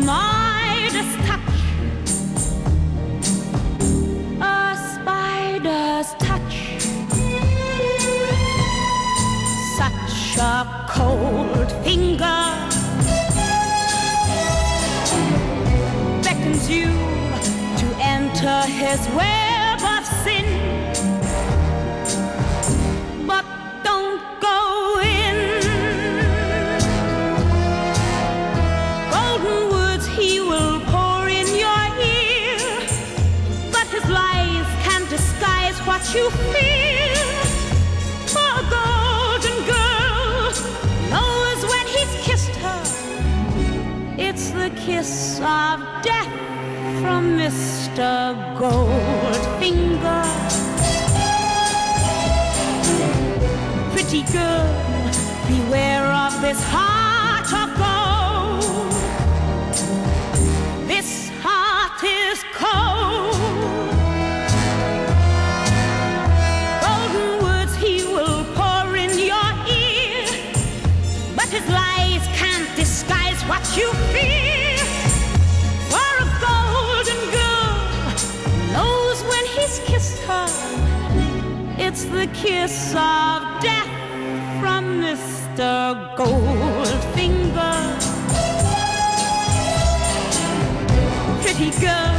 Midas touch, a spider's touch, such a cold finger beckons you to enter his web of sin. But don't go in. Golden words he will pour in your ear, but his lies can't disguise what you feel. For a golden girl knows when he's kissed her, it's the kiss of death from Mr. Goldfinger. Pretty girl, beware of this heart of gold. This heart is cold. Golden words he will pour in your ear, but his lies can't disguise what you fear. For a golden girl knows when he's kissed her, it's the kiss of death from Mr. Goldfinger. Pretty girl,